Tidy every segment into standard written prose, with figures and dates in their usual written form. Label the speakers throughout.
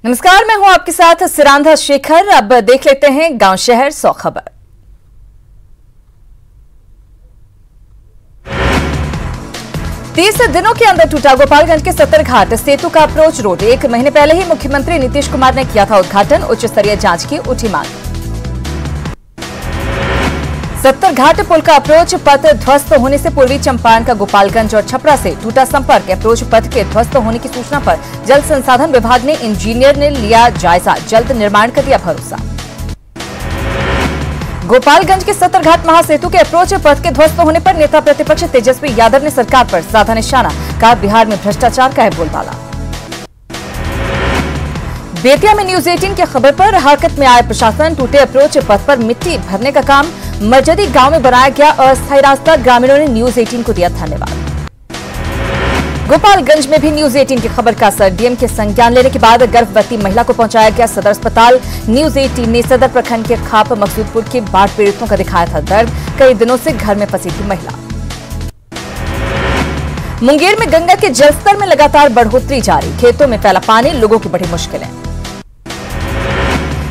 Speaker 1: नमस्कार, मैं हूं आपके साथ सिरांधा शेखर। अब देख लेते हैं गांव शहर 100 खबर। तीस दिनों के अंदर टूटा गोपालगंज के सत्तरघाट सेतु का अप्रोच रोड। 1 महीने पहले ही मुख्यमंत्री नीतीश कुमार ने किया था उद्घाटन। उच्च स्तरीय जांच की उठी मांग। सत्तरघाट पुल का अप्रोच पथ ध्वस्त होने से पूर्वी चंपारण का गोपालगंज और छपरा से टूटा संपर्क। अप्रोच पथ के ध्वस्त होने की सूचना पर जल संसाधन विभाग ने इंजीनियर ने लिया जायजा। जल्द निर्माण का दिया भरोसा। गोपालगंज के सत्तरघाट महासेतु के अप्रोच पथ के ध्वस्त होने पर नेता प्रतिपक्ष तेजस्वी यादव ने सरकार पर साधा निशाना। कहा, बिहार में भ्रष्टाचार का है बोलबाला। बेतिया में न्यूज 18 की खबर पर हरकत में आए प्रशासन। टूटे अप्रोच पथ पर मिट्टी भरने का काम। मर्जदी गांव में बनाया गया अस्थायी रास्ता। ग्रामीणों ने न्यूज 18 को दिया धन्यवाद। गोपालगंज में भी न्यूज 18 की खबर का असर। डीएम के संज्ञान लेने के बाद गर्भवती महिला को पहुंचाया गया सदर अस्पताल। न्यूज 18 ने सदर प्रखंड के खाप मकसूदपुर के बाढ़ पीड़ितों का दिखाया था दर्द। कई दिनों से घर में फंसी थी महिला। मुंगेर में गंगा के जलस्तर में लगातार बढ़ोतरी जारी। खेतों में फैला पानी, लोगों की बड़ी मुश्किलें।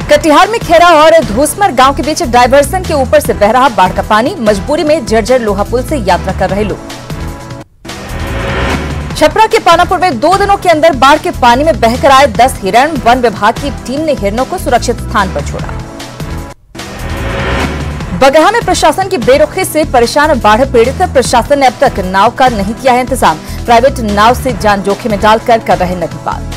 Speaker 1: कटिहार में खेरा और धूसमर गांव के बीच डायवर्सन के ऊपर से बह रहा बाढ़ का पानी। मजबूरी में जर्जर लोहा पुल से यात्रा कर रहे लोग। छपरा के पानापुर में 2 दिनों के अंदर बाढ़ के पानी में बहकर आए 10 हिरण। वन विभाग की टीम ने हिरणों को सुरक्षित स्थान पर छोड़ा। बगहा में प्रशासन की बेरुखी से परेशान बाढ़ पीड़ित। प्रशासन ने अब तक नाव का नहीं किया है इंतजाम। प्राइवेट नाव से जान जोखिम में डालकर कर रहे नदी पार।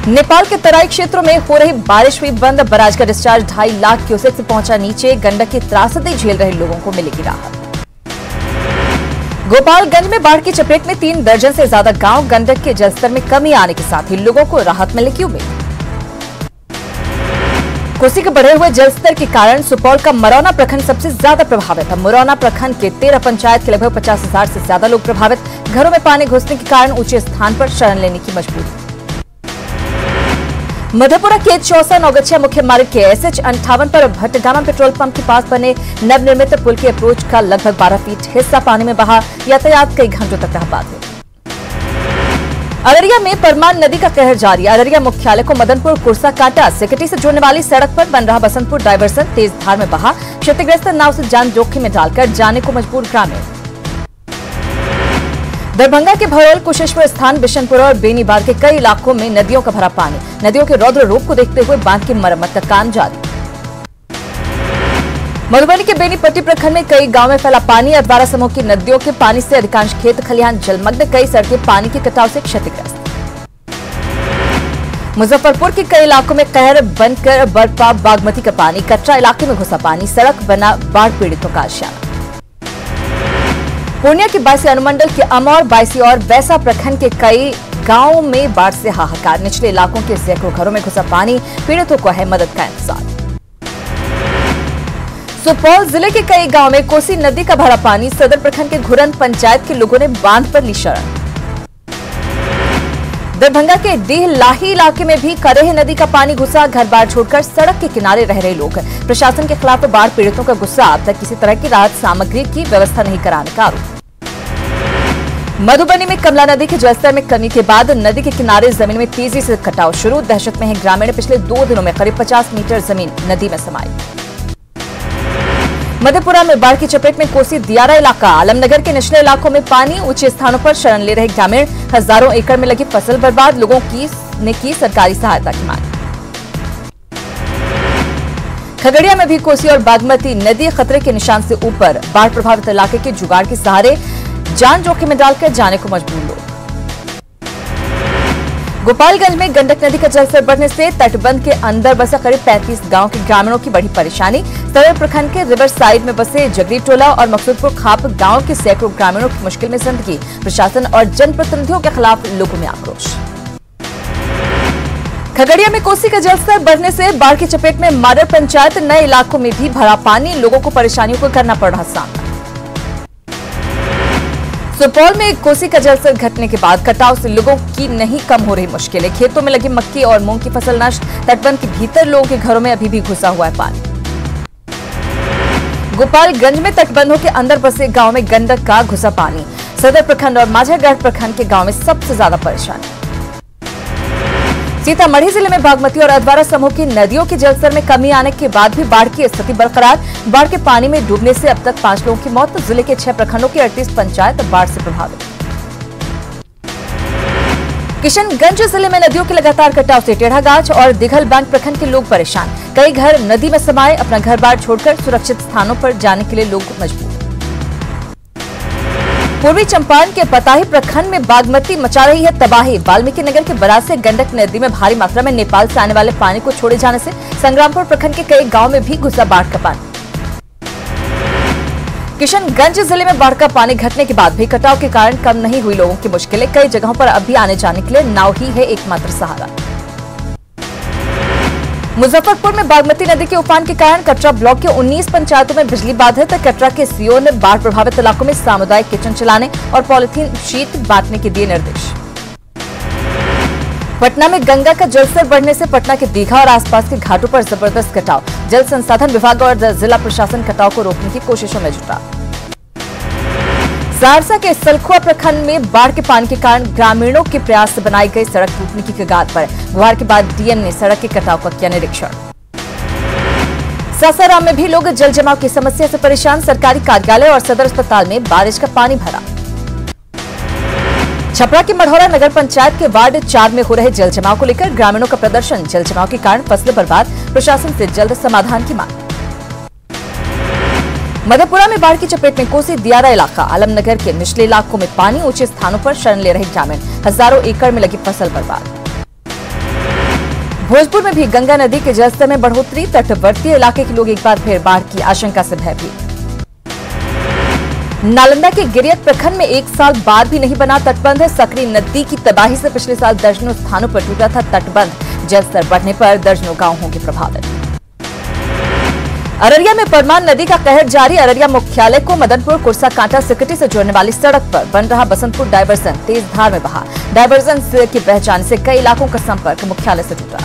Speaker 1: नेपाल के तराई क्षेत्रों में हो रही बारिश हुई बंद। बराज का डिस्चार्ज 2.5 लाख क्यूसेक से पहुंचा नीचे। गंडक की त्रासदी झेल रहे लोगों को मिलेगी राहत। गोपालगंज में बाढ़ की चपेट में 3 दर्जन से ज्यादा गांव। गंडक के जलस्तर में कमी आने के साथ ही लोगों को राहत मिलने की उम्मीद। कोसी के बढ़े हुए जलस्तर के कारण सुपौल का मरौना प्रखंड सबसे ज्यादा प्रभावित है। मरौना प्रखंड के 13 पंचायत के लगभग 50,000 से ज्यादा लोग प्रभावित। घरों में पानी घुसने के कारण ऊंचे स्थान पर शरण लेने की मजबूरी। मधेपुरा के चौसा नौगछिया मुख्य मार्ग के SH 58 पर भट्टगामा पेट्रोल पंप के पास बने नवनिर्मित पुल के अप्रोच का लगभग 12 फीट हिस्सा पानी में बहा। यातायात कई घंटों तक रहा बाधित। अररिया में परमान नदी का कहर जारी। अररिया मुख्यालय को मदनपुर कुर्सा काटा। सिकटी से जोड़ने वाली सड़क पर बन रहा बसंतपुर डायवर्सन तेज धार में बहा। क्षतिग्रस्त नाव से जान जोखिम में डालकर जाने को मजबूर ग्रामीण। दरभंगा के भरौल, कुशेश्वर स्थान, बिशनपुर और बेनीबाद के कई इलाकों में नदियों का भरा पानी। नदियों के रौद्र रूप को देखते हुए बांध की मरम्मत का काम जारी। मधुबनी के बेनीपट्टी प्रखंड में कई गांव में फैला पानी। अधवारा समूह की नदियों के पानी से अधिकांश खेत खलिहान जलमग्न। कई सड़कें पानी के कटाव से क्षतिग्रस्त। मुजफ्फरपुर के कई इलाकों में कहर बनकर बरपा बागमती का पानी। कटरा इलाके में घुसा पानी। सड़क बना बाढ़ पीड़ितों का आशियाना। पूर्णिया के बायसी अनुमंडल के अमौर, बायसी और बैसा प्रखंड के कई गांवों में बाढ़ से हाहाकार। निचले इलाकों के सैकड़ों घरों में घुसा पानी। पीड़ितों को है मदद का इंतजार। सुपौल जिले के कई गांव में कोसी नदी का भरा पानी। सदर प्रखंड के घुरन पंचायत के लोगों ने बांध पर ली शरण। दरभंगा के डीह लाही इलाके में भी करेह नदी का पानी घुसा। घर बार छोड़कर सड़क के किनारे रह रहे लोग। प्रशासन के खिलाफ बाढ़ पीड़ितों का गुस्सा। अब तक किसी तरह की राहत सामग्री की व्यवस्था नहीं कराने का आरोप। मधुबनी में कमला नदी के जलस्तर में कमी के बाद नदी के किनारे जमीन में तेजी से कटाव शुरू। दहशत में है ग्रामीण। पिछले 2 दिनों में करीब 50 मीटर जमीन नदी में समाई। मधेपुरा में बाढ़ की चपेट में कोसी दियारा इलाका। आलमनगर के निचले इलाकों में पानी। ऊंचे स्थानों पर शरण ले रहे ग्रामीण। हजारों एकड़ में लगी फसल बर्बाद। लोगों ने की सरकारी सहायता की मांग। खगड़िया में भी कोसी और बागमती नदी खतरे के निशान से ऊपर। बाढ़ प्रभावित इलाके के जुगाड़ के सहारे जान जोखिम में डालकर जाने को मजबूर लोग। गोपालगंज में गंडक नदी का जलस्तर बढ़ने से तटबंध के अंदर बसे करीब 35 गांव के ग्रामीणों की बड़ी परेशानी। सदर प्रखंड के रिवर साइड में बसे जगरी टोला और मकसूदपुर खाप गांव के सैकड़ों ग्रामीणों की मुश्किल में जिंदगी। प्रशासन और जनप्रतिनिधियों के खिलाफ लोगों में आक्रोश। खगड़िया में कोसी का जलस्तर बढ़ने से बाढ़ की चपेट में माडर पंचायत नए इलाकों में भी भरा पानी। लोगों को परेशानियों को करना पड़ रहा सामना। सुपौल में कोसी का जलस्तर घटने के बाद कटाव से लोगों की नहीं कम हो रही मुश्किलें। खेतों में लगी मक्की और मूंग की फसल नष्ट। तटबंध के भीतर लोगों के घरों में अभी भी घुसा हुआ है पानी। गोपालगंज में तटबंधों के अंदर बसे गांव में गंडक का घुसा पानी। सदर प्रखंड और माझागढ़ प्रखंड के गांव में सबसे ज्यादा परेशानी। सीतामढ़ी जिले में बागमती और अधवारा समूह की नदियों के जलस्तर में कमी आने के बाद भी बाढ़ की स्थिति बरकरार। बाढ़ के पानी में डूबने से अब तक 5 लोगों की मौत। जिले के 6 प्रखंडों की 38 पंचायत बाढ़ से प्रभावित। किशनगंज जिले में नदियों के लगातार कटाव से टेढ़ागाछ और दिघलबांग प्रखंड के लोग परेशान। कई घर नदी में समाये। अपना घर बार छोड़कर सुरक्षित स्थानों पर जाने के लिए लोग मजबूर। पूर्वी चंपारण के पताही प्रखंड में बागमती मचा रही है तबाही। वाल्मीकि नगर के बराज से गंडक नदी में भारी मात्रा में नेपाल से आने वाले पानी को छोड़े जाने से संग्रामपुर प्रखंड के कई गांव में भी घुसा बाढ़ का पानी। किशनगंज जिले में बाढ़ का पानी घटने के बाद भी कटाव के कारण कम नहीं हुई लोगों की मुश्किलें। कई जगहों पर अब भी आने जाने के लिए नाव ही है एकमात्र सहारा। मुजफ्फरपुर में बागमती नदी के उफान के कारण कटरा ब्लॉक के 19 पंचायतों में बिजली बाधित। कटरा के सीओ ने बाढ़ प्रभावित इलाकों में सामुदायिक किचन चलाने और पॉलिथीन शीट बांटने के दिए निर्देश। पटना में गंगा का जलस्तर बढ़ने से पटना के दीघा और आसपास के घाटों पर जबरदस्त कटाव। जल संसाधन विभाग और जिला प्रशासन कटाव को रोकने की कोशिशों में जुटा। सहरसा के सलखुआ प्रखंड में बाढ़ के पानी के कारण ग्रामीणों के प्रयास से बनाई गई सड़क टूटने की कगार पर। गुहार के बाद डीएम ने सड़क के कटाव का किया निरीक्षण। सासाराम में भी लोग जल जमाव की समस्या से परेशान। सरकारी कार्यालय और सदर अस्पताल में बारिश का पानी भरा। छपरा के मढ़ौरा नगर पंचायत के वार्ड 4 में हो रहे जल जमाव को लेकर ग्रामीणों का प्रदर्शन। जल जमाव के कारण फसलें बर्बाद। प्रशासन से जल्द समाधान की मांग। मधेपुरा में बाढ़ की चपेट में कोसी दियारा इलाका। आलमनगर के निचले इलाकों में पानी। ऊंचे स्थानों पर शरण ले रहे ग्रामीण। हजारों एकड़ में लगी फसल बर्बाद। भोजपुर में भी गंगा नदी के जलस्तर में बढ़ोतरी। तटवर्ती इलाके के लोग एक बार फिर बाढ़ की आशंका से भयभीत। नालंदा के गिरियत प्रखंड में 1 साल बाद भी नहीं बना तटबंध। सकरी नदी की तबाही से पिछले साल दर्जनों स्थानों पर टूटा था तटबंध। जलस्तर बढ़ने पर दर्जनों गांव होंगे प्रभावित। अररिया में परमान नदी का कहर जारी। अररिया मुख्यालय को मदनपुर कुर्सा कांटा सिकटी से जोड़ने वाली सड़क पर बन रहा बसंतपुर डायवर्सन तेज धार में बहा। डायवर्सन के बह जाने से कई इलाकों का संपर्क मुख्यालय से टूटा।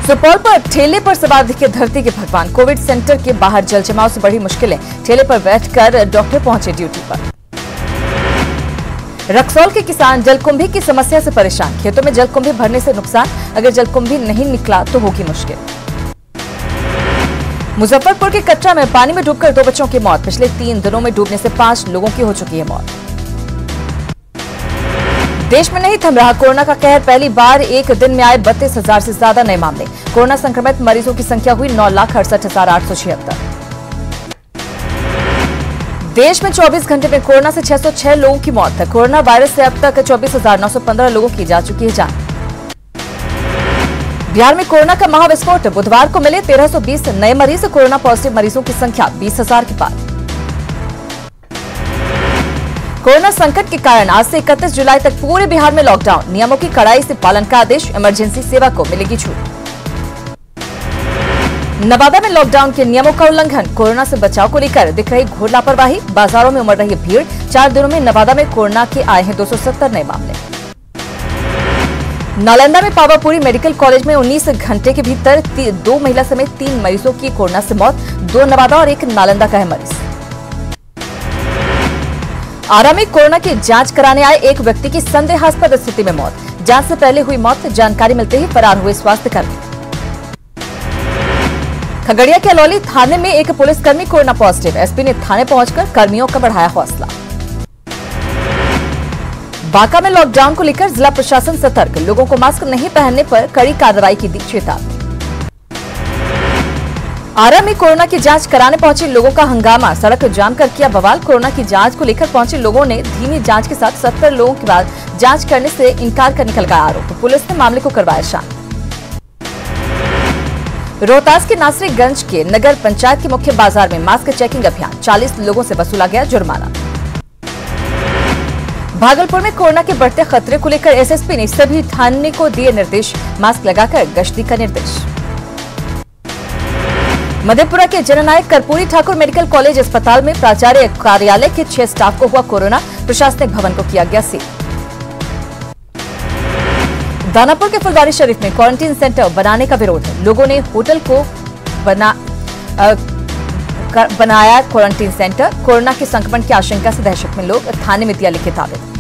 Speaker 1: सुपौल पर ठेले पर सवार दिखे धरती के भगवान। कोविड सेंटर के बाहर जल जमाव से बढ़ी मुश्किलें। ठेले पर बैठकर डॉक्टर पहुंचे ड्यूटी पर। रक्सौल के किसान जलकुंभी की समस्या से परेशान। खेतों में जलकुंभी भरने से नुकसान। अगर जलकुंभी नहीं निकला तो होगी मुश्किल। मुजफ्फरपुर के कटरा में पानी में डूबकर 2 बच्चों की मौत। पिछले 3 दिनों में डूबने से 5 लोगों की हो चुकी है मौत। देश में नहीं थम रहा कोरोना का कहर। पहली बार एक दिन में आए 32,000 से ज्यादा नए मामले। कोरोना संक्रमित मरीजों की संख्या हुई 9,68,876। देश में 24 घंटे में कोरोना से 606 लोगों की मौत है। कोरोना वायरस से अब तक 24,915 लोगों की जा चुकी है जान। बिहार में कोरोना का महाविस्फोट। बुधवार को मिले 1320 नए मरीज। कोरोना पॉजिटिव मरीजों की संख्या 20,000 के पार। कोरोना संकट के कारण आज से 31 जुलाई तक पूरे बिहार में लॉकडाउन। नियमों की कड़ाई से पालन का आदेश। इमरजेंसी सेवा को मिलेगी छूट। नवादा में लॉकडाउन के नियमों का उल्लंघन। कोरोना से बचाव को लेकर दिख रही घोर लापरवाही। बाजारों में उमड़ रही है भीड़। 4 दिनों में नवादा में कोरोना के आए हैं 270 नए मामले। नालंदा में पावापुरी मेडिकल कॉलेज में 19 घंटे के भीतर 2 महिला समेत 3 मरीजों की कोरोना से मौत। 2 नवादा और 1 नालंदा का है मरीज। आरा में कोरोना की जांच कराने आए एक व्यक्ति की संदेहास्पद स्थिति में मौत। जांच से पहले हुई मौत। जानकारी मिलते ही फरार हुए स्वास्थ्यकर्मी। खगड़िया के अलौली थाने में एक पुलिसकर्मी कोरोना पॉजिटिव। एसपी ने थाने पहुंचकर कर्मियों का बढ़ाया हौसला। बांका में लॉकडाउन को लेकर जिला प्रशासन सतर्क। लोगों को मास्क नहीं पहनने पर कड़ी कार्रवाई की दी चेतावनी। आरा में कोरोना की जांच कराने पहुंचे लोगों का हंगामा। सड़क जाम कर किया बवाल। कोरोना की जांच को लेकर पहुंचे लोगों ने धीमी जांच के साथ 70 लोगों के बाद जांच करने से इनकार कर निकल गया आरोप। पुलिस ने मामले को करवाया शांत। रोहतास के नासरीगंज के नगर पंचायत के मुख्य बाजार में मास्क चेकिंग अभियान। 40 लोगों से वसूला गया जुर्माना। भागलपुर में कोरोना के बढ़ते खतरे को लेकर एसएसपी ने सभी थाने को दिए निर्देश। मास्क लगाकर गश्ती का निर्देश। मधेपुरा के जननायक कर्पूरी ठाकुर मेडिकल कॉलेज अस्पताल में प्राचार्य कार्यालय के 6 स्टाफ को हुआ कोरोना। प्रशासनिक भवन को किया गया सील। दानापुर के फुलवारी शरीफ में क्वारंटीन सेंटर बनाने का विरोध। लोगों ने होटल को बनाया क्वारंटीन सेंटर। कोरोना के संक्रमण की आशंका से दहशत में लोग थाने में दिया लिखित आवेदन।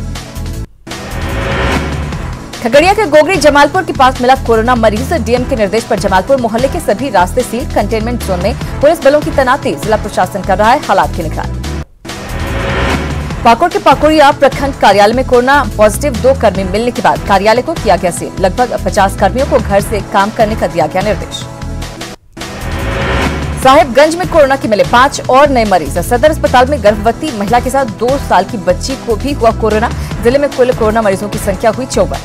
Speaker 1: खगड़िया के गोगरी जमालपुर के पास मिला कोरोना मरीज। डीएम के निर्देश पर जमालपुर मोहल्ले के सभी रास्ते सील। कंटेनमेंट जोन में पुलिस बलों की तैनाती। जिला प्रशासन कर रहा है हालात की निगरानी। पाकुड़ के पाकुड़िया प्रखंड कार्यालय में कोरोना पॉजिटिव 2 कर्मी मिलने के बाद कार्यालय को किया गया सील। लगभग 50 कर्मियों को घर से काम करने का दिया गया निर्देश। साहिबगंज में कोरोना के मिले 5 और नए मरीज। सदर अस्पताल में गर्भवती महिला के साथ 2 साल की बच्ची को भी हुआ कोरोना। जिले में कुल कोरोना मरीजों की संख्या हुई 54।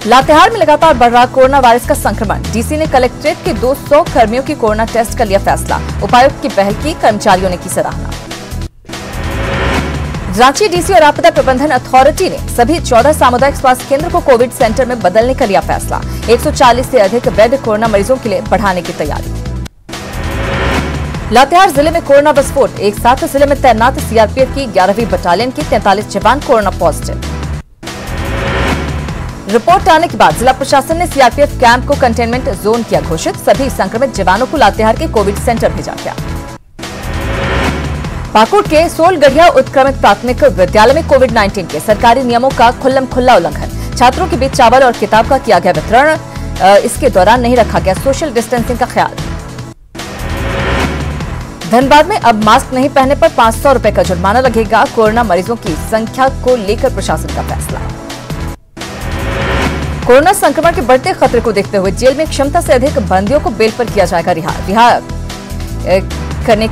Speaker 1: लातेहार में लगातार बढ़ रहा कोरोना वायरस का संक्रमण। डीसी ने कलेक्ट्रेट के 200 कर्मियों की कोरोना टेस्ट का लिया फैसला। उपायुक्त की पहल की कर्मचारियों ने की सराहना। रांची डीसी और आपदा प्रबंधन अथॉरिटी ने सभी 14 सामुदायिक स्वास्थ्य केंद्र को कोविड सेंटर में बदलने का लिया फैसला। 140 से अधिक बेड कोरोना मरीजों के लिए बढ़ाने की तैयारी। लातेहार जिले में कोरोना विस्फोट। एक साथ जिले में तैनात सीआरपीएफ की 11वीं बटालियन की 43 जवान कोरोना पॉजिटिव। रिपोर्ट आने के बाद जिला प्रशासन ने सीआरपीएफ कैंप को कंटेनमेंट जोन किया घोषित। सभी संक्रमित जवानों को लातेहार के कोविड सेंटर भेजा गया। पाकुड़ के सोलगढ़िया उत्क्रमित प्राथमिक विद्यालय में कोविड-19 के सरकारी नियमों का खुल्लम-खुल्ला उल्लंघन। छात्रों के बीच चावल और किताब का किया गया वितरण। इसके दौरान नहीं रखा गया सोशल डिस्टेंसिंग का ख्याल। धनबाद में अब मास्क नहीं पहनने पर 500 रुपए का जुर्माना लगेगा। कोरोना मरीजों की संख्या को लेकर प्रशासन का फैसला। कोरोना संक्रमण के बढ़ते खतरे को देखते हुए जेल में क्षमता से अधिक बंदियों को बेल पर किया जाएगा रिहा करने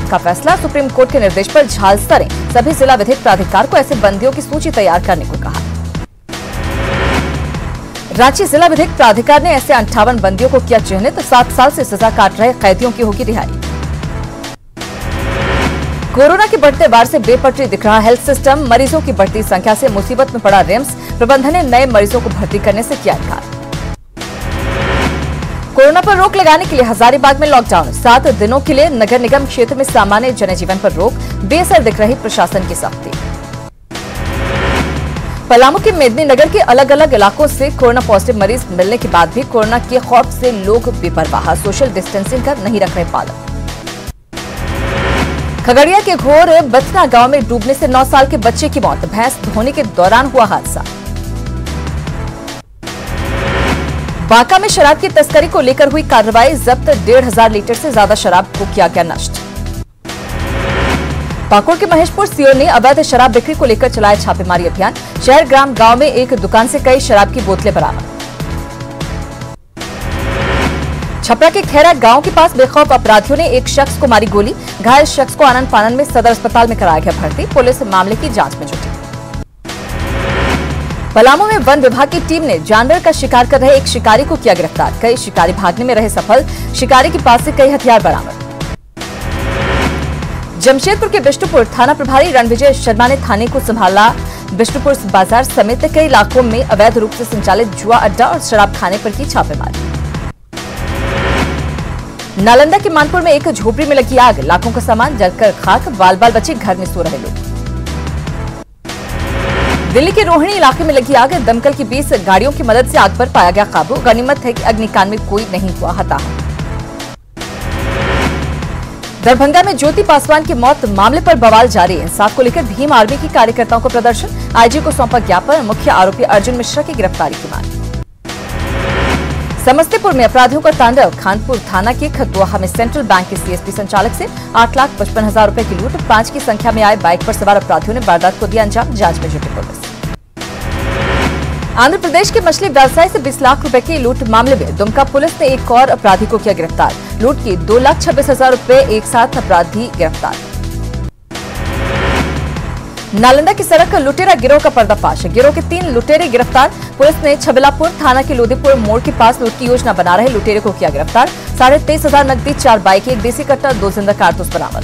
Speaker 1: का फैसला। सुप्रीम कोर्ट के निर्देश पर झालसा ने सभी जिला विधिक प्राधिकार को ऐसे बंदियों की सूची तैयार करने को कहा। रांची जिला विधिक प्राधिकार ने ऐसे 58 बंदियों को किया चिन्हित। 7 साल से सजा काट रहे कैदियों की होगी रिहाई। कोरोना के बढ़ते वार से बेपटरी दिख रहा हेल्थ सिस्टम। मरीजों की बढ़ती संख्या से मुसीबत में पड़ा रिम्स। प्रबंधन ने नए मरीजों को भर्ती करने से किया इनकार। कोरोना पर रोक लगाने के लिए हजारीबाग में लॉकडाउन। 7 दिनों के लिए नगर निगम क्षेत्र में सामान्य जनजीवन पर रोक। बेअसर दिख रही प्रशासन की सख्ती। पलामू के मेदिनीनगर के अलग अलग इलाकों से कोरोना पॉजिटिव मरीज मिलने के बाद भी कोरोना के खौफ से लोग बेपरवाह। सोशल डिस्टेंसिंग कर नहीं रख रहे पालन। खगड़िया के घोर बचना गांव में डूबने से 9 साल के बच्चे की मौत। भैंस धोने के दौरान हुआ हादसा। बांका में शराब की तस्करी को लेकर हुई कार्रवाई। जब्त 1,500 लीटर से ज्यादा शराब को किया गया नष्ट। पाकुड़ के महेशपुर सीओ ने अवैध शराब बिक्री को लेकर चलाया छापेमारी अभियान। शहर ग्राम गांव में एक दुकान से कई शराब की बोतलें बरामद। छपरा के खैरा गांव के पास बेखौफ अपराधियों ने एक शख्स को मारी गोली। घायल शख्स को आनन फानन में सदर अस्पताल में कराया गया भर्ती। पुलिस मामले की जांच में जुटी। पलामू में वन विभाग की टीम ने जानवर का शिकार कर रहे एक शिकारी को किया गिरफ्तार। कई शिकारी भागने में रहे सफल। शिकारी के पास से कई हथियार बरामद। जमशेदपुर के बिष्टुपुर थाना प्रभारी रणविजय शर्मा ने थाने को संभाला। बिष्टुपुर बाजार समेत कई इलाकों में अवैध रूप से संचालित जुआ अड्डा और शराब खाने पर की छापेमारी। नालंदा के मानपुर में एक झोपड़ी में लगी आग। लाखों का सामान जलकर खाक। बाल बाल बचे घर में सो रहे लोग। दिल्ली के रोहिणी इलाके में लगी आग। दमकल की 20 गाड़ियों की मदद से आग पर पाया गया काबू। गनीमत है कि अग्निकांड में कोई नहीं हुआ हताहत। दरभंगा में ज्योति पासवान की मौत मामले पर बवाल जारी। इंसाफ को लेकर भीम आर्मी की कार्यकर्ताओं को प्रदर्शन। आईजी को सौंपा ज्ञापन। मुख्य आरोपी अर्जुन मिश्रा की गिरफ्तारी की मांग। समस्तीपुर में अपराधियों का तांडव। खानपुर थाना के खतुआहा में सेंट्रल बैंक के सीएसपी संचालक से 8,55,000 रुपए की लूट। 5 की संख्या में आए बाइक पर सवार अपराधियों ने वारदात को दिया अंजाम। जांच में जुटी पुलिस। आंध्र प्रदेश के मछली व्यवसायी से 20 लाख रुपए की लूट मामले में दुमका पुलिस ने एक और अपराधी को किया गिरफ्तार। लूट की 2,26,000 रुपए एक साथ अपराधी गिरफ्तार। नालंदा की सड़क लुटेरा गिरोह का पर्दाफाश। गिरोह के 3 लुटेरे गिरफ्तार। पुलिस ने छबीलापुर थाना के लोधीपुर मोड़ के पास लूट की योजना बना रहे लुटेरे को किया गिरफ्तार। 23,500 नकदी, 4 बाइक, 1 देसी कट्टा, 2 जिंदा कारतूस बरामद।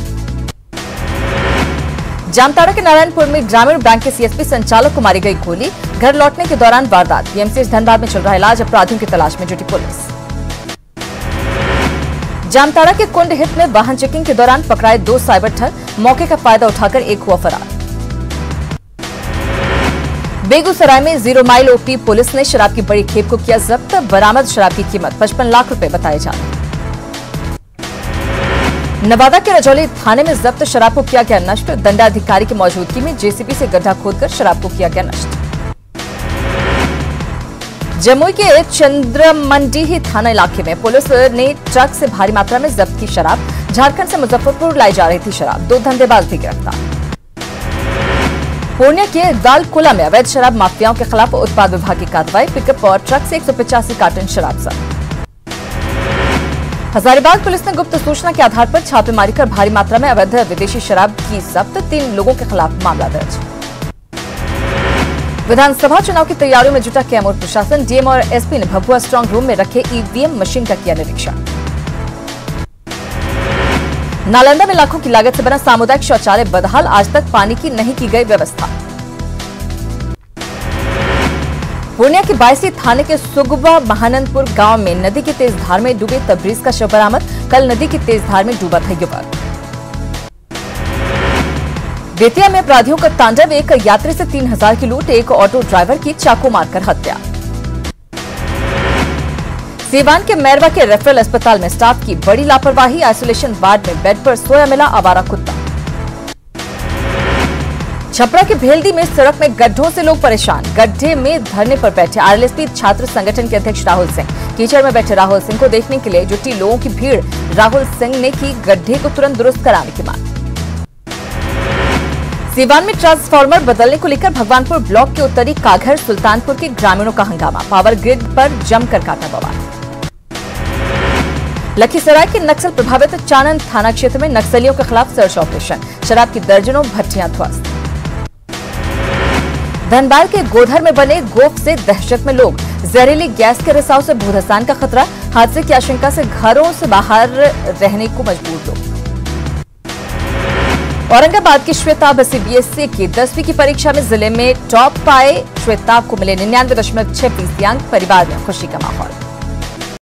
Speaker 1: जामताड़ा के नारायणपुर में ग्रामीण बैंक के सीएसपी संचालक को मारी गई गोली। घर लौटने के दौरान वारदात। पीएमसीएच धनबाद में चल रहा इलाज। अपराधियों की तलाश में जुटी पुलिस। जामताड़ा के कुंड हित में वाहन चेकिंग के दौरान पकड़ाए 2 साइबर ठग। मौके का फायदा उठाकर एक हुआ फरार। बेगूसराय में 0 माइल ओपी पुलिस ने शराब की बड़ी खेप को किया जब्त। बरामद शराब की कीमत 55 लाख रुपए बताए जा रहे। नवादा के रजौली थाने में जब्त शराब को किया गया नष्ट। दंडाधिकारी की मौजूदगी में जेसीबी से गड्ढा खोदकर शराब को किया गया नष्ट। जमुई के चंद्रमंडी थाना इलाके में पुलिस ने ट्रक से भारी मात्रा में जब्त की शराब। झारखंड से मुजफ्फरपुर लाई जा रही थी शराब। 2 धंधेबाज भी गिरफ्तार। पूर्णिया के दालकुला में अवैध शराब माफियाओं के खिलाफ उत्पाद विभाग की कार्रवाई। पिकअप और ट्रक से 185 कार्टन शराब जब्त। हजारीबाग पुलिस ने गुप्त सूचना के आधार पर छापेमारी कर भारी मात्रा में अवैध विदेशी शराब की जब्त। 3 लोगों के खिलाफ मामला दर्ज। विधानसभा चुनाव की तैयारियों में जुटा कैमूर प्रशासन। डीएम और एसपी ने भभुआ स्ट्रांग रूम में रखे ईवीएम मशीन का किया निरीक्षण। नालंदा में लाखों की लागत से बना सामुदायिक शौचालय बदहाल। आज तक पानी की नहीं की गई व्यवस्था। पूर्णिया के बायसी थाने के सुगबा महानंदपुर गांव में नदी की तेज धार में डूबे तबरीज का शव बरामद। कल नदी की तेज धार में डूबा था युवक। बेतिया में अपराधियों का तांडव। एक यात्री से 3000 की लूट। एक ऑटो ड्राइवर की चाकू मारकर हत्या। सीवान के मैरवा के रेफरल अस्पताल में स्टाफ की बड़ी लापरवाही। आइसोलेशन वार्ड में बेड पर सोया मिला आवारा कुत्ता। छपरा के भेल्दी में सड़क में गड्ढों से लोग परेशान। गड्ढे में धरने पर बैठे आरएलएसपी छात्र संगठन के अध्यक्ष राहुल सिंह। कीचड़ में बैठे राहुल सिंह को देखने के लिए जुटी लोगों की भीड़। राहुल सिंह ने की गड्ढे को तुरंत दुरुस्त कराने की मांग। सीवान में ट्रांसफार्मर बदलने को लेकर भगवानपुर ब्लॉक के उत्तरी काघर सुल्तानपुर के ग्रामीणों का हंगामा। पावर ग्रिड पर जमकर काटा बवाल। लखीसराय के नक्सल प्रभावित चानन थाना क्षेत्र में नक्सलियों के खिलाफ सर्च ऑपरेशन। शराब की दर्जनों भट्टियां ध्वस्त। धनबाद के गोधर में बने गोफ से दहशत में लोग। जहरीली गैस के रिसाव से भूधसान का खतरा। हादसे की आशंका से घरों से बाहर रहने को मजबूर लोग। औरंगाबाद की श्वेताब सीबीएसई की 10वीं की परीक्षा में जिले में टॉप पाए। श्वेताब को मिले 99.6% अंक। परिवार में खुशी का माहौल।